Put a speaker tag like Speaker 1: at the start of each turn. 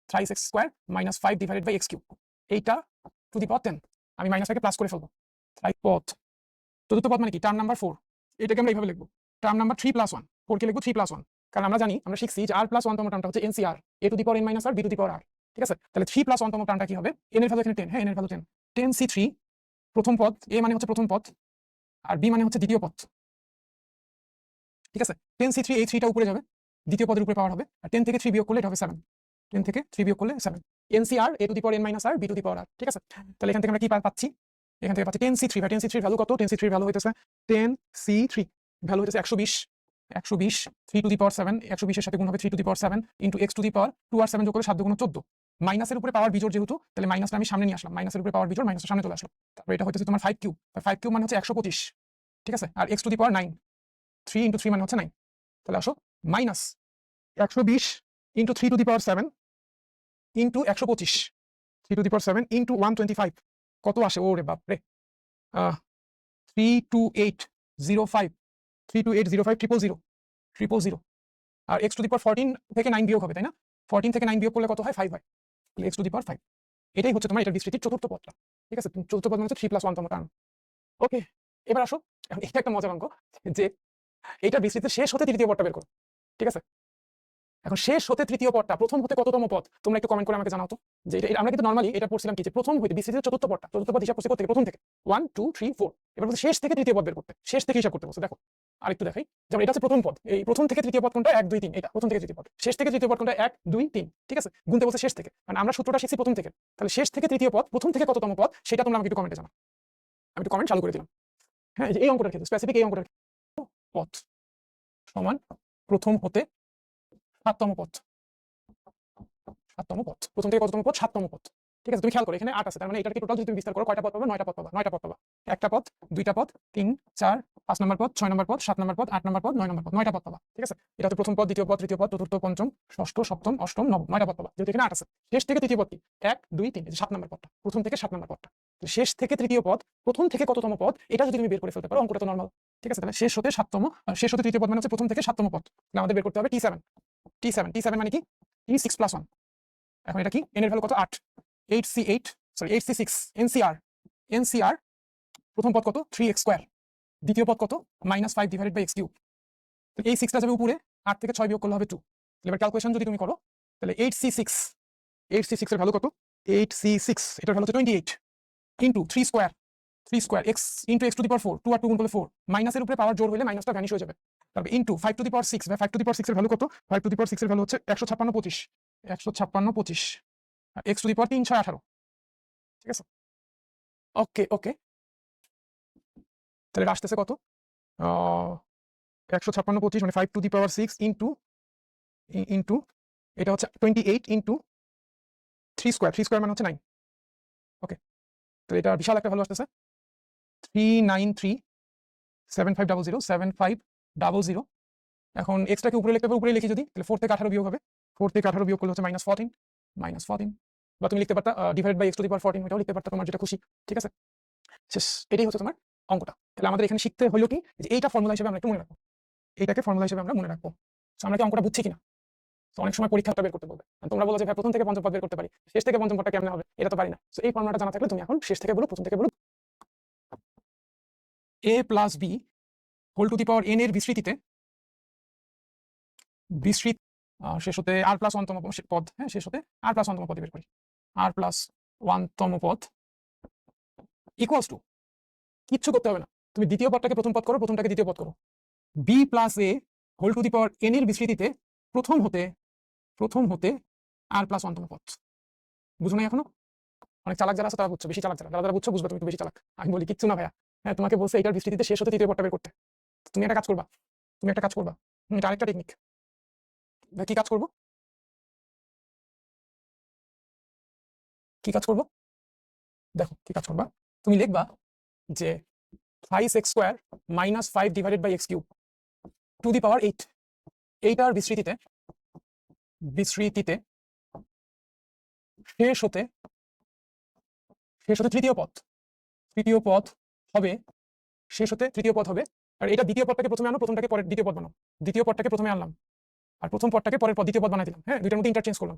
Speaker 1: Thrice x square minus 5 divided by x cube, এইটা to the power 10। আমি মাইনাসটাকে plus করে ফেলবো। থ্রাইস পথ, চতুর্থ পদ মানে কি? Term number 4। এটাকে আমরা এইভাবে লিখবো, টার্ম নাম্বার 3+1, 4 কে লিখবো 3+1, কারণ আমরা জানি, আমরা শিখছি যে r+1 তম টার্মটা হচ্ছে NCR, a two the power n minus r b two the power r। ঠিক আছে, তাহলে 3+1 তম টার্মটা কি হবে? n এর ভ্যালু এখানে 10, হ্যাঁ n এর ভ্যালু 10, 10c3 প্রথম পদ, a মানে হচ্ছে প্রথম পদ আর b মানে হচ্ছে দ্বিতীয় পদ। ঠিক আছে, 10c3, এই 3টা উপরে যাবে, দ্বিতীয় পদের উপরে পাওয়ার হবে, আর 10 থেকে 3 বিয়োগ করলে এটা হবে 7, 10 থেকে 3 বিয়োগ করলে 7, NCR a two the power n minus r b two the power r। ঠিক আছে, তাহলে এখান থেকে আমরা কি পাচ্ছি? এখান থেকে পাচ্ছি 10c3, বা 10c3 ভ্যালু কত? 10c3 ভ্যালু হইতেছে 10c3 ভ্যালু হইতেছে 120, 120 3 টু দি পাওয়ার 7, 120 এর সাথে গুণ হবে 3 to the power 7 into x to the power 2 আর 7 যোগ করে 7 গুণ 14, মাইনাসের উপরে পাওয়ার বিজোড় যেহেতু, তাহলে মাইনাসটা আমি সামনে নিয়ে আসলাম, মাইনাসের উপরে পাওয়ার বিজোড়, মাইনাসটা সামনে চলে আসলো। তারপর এটা হইতেছে তোমার 5 কিউব, 5 কিউব মানে হচ্ছে 125। ঠিক আছে, আর x to the power 9, 3 into 3 মানে হচ্ছে 9। তাহলে আসো minus 120 into 3 to the power 7 into 125, 3 to the power 7 into 125, কত আসে? ওরে বাপ রে, 32805, 32805 000, আর x টু দি পাওয়ার 14 থেকে 9 বিয়োগ হবে, তাই না? 14 থেকে 9 বিয়োগ করলে কত হয়? 5 হয়, তাহলে x টু দি পাওয়ার 5। এটাই হচ্ছে তোমার এটার বিস্তৃতির চতুর্থ পদটা। ঠিক আছে, চতুর্থ পদ মানে হচ্ছে 3+1 তম টার্ম। ওকে, এবার আসো, এখন এটা একটা মজার অঙ্ক যে এইটা বিস্তৃতির শেষ হতে তৃতীয় পদটা বের করো। ঠিক আছে, এখন শেষ হতে তৃতীয় পদটা প্রথম হতে কততম পদ? তোমরা একটু কমেন্ট করে আমাকে জানাও তো, যে এটা আমরা কিন্তু নরমালি এটা পড়ছিলাম কি, যে প্রথম হইতে বিস্তৃতির চতুর্থ পদটা, চতুর্থ পদ হিসাব করতে থেকে প্রথম থেকে 1 2 3 4, এবার বলছে শেষ থেকে তৃতীয় পদ বের করতে, শেষ থেকে হিসাব করতে বলছে। দেখো আরেকটু দেখাই, যেমন এটা হচ্ছে প্রথম পদ, এই প্রথম থেকে তৃতীয় পদ কোনটা? 1 2 3, এটা প্রথম থেকে তৃতীয় পদ। শেষ থেকে তৃতীয় পদ কোনটা? 1 2 3। ঠিক আছে, গুনতে বলছে শেষ থেকে, মানে আমরা সূত্রটা শিখছি প্রথম থেকে, তাহলে শেষ থেকে তৃতীয় পদ প্রথম থেকে কততম পদ সেটা তোমরা আমাকে একটু কমেন্টে জানাও। আমি একটু কমেন্ট চালু করে দিলাম। হ্যাঁ, এই অঙ্কটার ক্ষেত্রে স্পেসিফিক, এই অঙ্কটার পদ সমান প্রথম হতে 7তম পদ, 7তম পদ, প্রথম থেকে কততম পদ? 7তম পদ। ঠিক আছে, তুমি খেয়াল করো এখানে 8 আছে, তার মানে এটাকে টোটাল যদি তুমি বিস্তার করো কয়টা পদ পাবে? 9টা পদ পাবে, 9টা পদ পাবে, একটা পদ, দুইটা পদ, 3 4 5 নম্বর পদ, 6 নম্বর পদ, 7 নম্বর পদ, 8 নম্বর পদ, 9 নম্বর পদ, 9টা পদ পাবা। ঠিক আছে, এটা হচ্ছে প্রথম পদ, দ্বিতীয় পদ, তৃতীয় পদ, চতুর্থ, পঞ্চম, ষষ্ঠ, সপ্তম, অষ্টম, নবম, 9টা পদ পাবা, যেহেতু এখানে 8 আছে। শেষ থেকে তৃতীয় পদ কি? 1 2 3, 7 নম্বর পদটা, প্রথম থেকে 7 নম্বর পদটা। শেষ থেকে তৃতীয় পদ প্রথম থেকে কততম পদ, এটা যদি তুমি বের করে ফেলতে পারো, অঙ্কটা তো নরমাল। ঠিক আছে, তাহলে শেষ হতে 7তম, শেষ হতে তৃতীয় পদ মানে হচ্ছে প্রথম থেকে 7তম পদ, তাহলে আমাদের বের করতে হবে T7, T7, T7 মানে কি? T6+1। এখন এটা কি? n এর ভ্যালু কত? 8, 8c8, সরি 8c6, NCR প্রথম পদ কত? 3x স্কয়ার, দ্বিতীয় পদ কত? -5 ডিভাইডেড বাই x কিউব। তো এই 6টা যাবে উপরে, 8 থেকে 6 বিয়োগ করলে হবে 2। এবার ক্যালকুলেশন যদি তুমি করো, তাহলে 8c6 এর ভ্যালু কত? 8c6 এটার ভ্যালু হচ্ছে 28 into 3 square, 3 square x into x to the power 4, 2 আর 2 গুণ করলে 4, মাইনাসের উপরে পাওয়ার জোর হলে মাইনাসটা ভ্যানিশ হয়ে যাবে। তারপর ইনটু 5 টু দি পাওয়ার 6, বা 5 টু দি পাওয়ার 6 এর ভ্যালু কত? 5 টু দি পাওয়ার 6 এর ভ্যালু হচ্ছে 156 25, 156 25, আর x টু দি পাওয়ার 3 6 18। ঠিক আছে, ওকে ওকে, তাহলে আসতেছে কত? 156 25 মানে 5 টু দি পাওয়ার 6 ইনটু এটা হচ্ছে 28 ইনটু 3 স্কয়ার, 3 স্কয়ার মানে হচ্ছে 9। ওকে, তো এটা বিশাল একটা ভ্যালু আসতেছে 39375007500। এখন এক্সট্রাকে উপরে লিখতে হবে, উপরে লিখি যদি, তাহলে 4 থেকে 18 বিয়োগ হবে, 4 থেকে 18 বিয়োগ করলে হচ্ছে -14, বা তুমি লিখতে পারতা divide by x to the power 14, এটাও লিখতে পারতা, তোমার যেটা খুশি। ঠিক আছে, শেষ, এটাই হচ্ছে তোমার অঙ্কটা। তাহলে আমাদের এখানে শিখতে হলো কি, যে এইটা ফর্মুলা হিসেবে আমরা একটু মনে রাখবো, এইটাকে ফর্মুলা হিসেবে আমরা মনে রাখবো। আমরা কি অঙ্কটা বুঝছি কিনা? তো অনেক সময় পরীক্ষাটা বের করতে বলবে, তোমরা বলো যে ভাই প্রথম থেকে পঞ্চম পদ বের করতে পারি, শেষ থেকে পঞ্চম পদটা কেমনে হবে? এটা তো পারি না। সো এই ফর্মুলাটা জানা থাকলে তুমি এখন শেষ থেকে বলো, প্রথম থেকে বলো। a plus b whole to the power n এর বিস্তৃতিতে, বিস্তৃত শেষ হতে r+1 তম পদ, হ্যাঁ শেষ হতে r+1 তম পদ বের করি, r+1 তম পদ ইকুয়ালস টু, কিচ্ছু করতে হবে না, তুমি দ্বিতীয় পদটাকে প্রথম পদ করো, প্রথমটাকে দ্বিতীয় পদ করো, b plus a whole to the power n এর বিস্তৃতিতে প্রথম হতে r+1 তম পদ। বুঝো না এখনো? অনেক চালাক যারা আছে তারা বুঝছো, বেশি চালাক যারা বুঝছো বুঝবে, তুমি একটু বেশি চালাক। আমি বলি কিচ্ছু না ভাইয়া, হ্যাঁ তোমাকে বলছে এটার বিস্তৃতিতে শেষ হতে তৃতীয় পদটা বের করতে, তুমি একটা কাজ করবা, এটা আরেকটা টেকনিক। কি কাজ করবো? দেখো কি কাজ করবা, তুমি লিখবা যে 5x square -5 divided by x cube to the power 8, এইটার বিস্তৃতিতে শেষ হতে তৃতীয় পদ হবে, শেষ হতে তৃতীয় পদ হবে, আর এটা দ্বিতীয় পদটাকে প্রথমে আনো, প্রথমটাকে পরে দ্বিতীয় পদ বানাও, দ্বিতীয় পদটাকে প্রথমে আনলাম আর প্রথম পদটাকে পরের পদ দ্বিতীয় পদ বানাই দিলাম, হ্যাঁ দুইটার মধ্যে ইন্টারচেঞ্জ করলাম,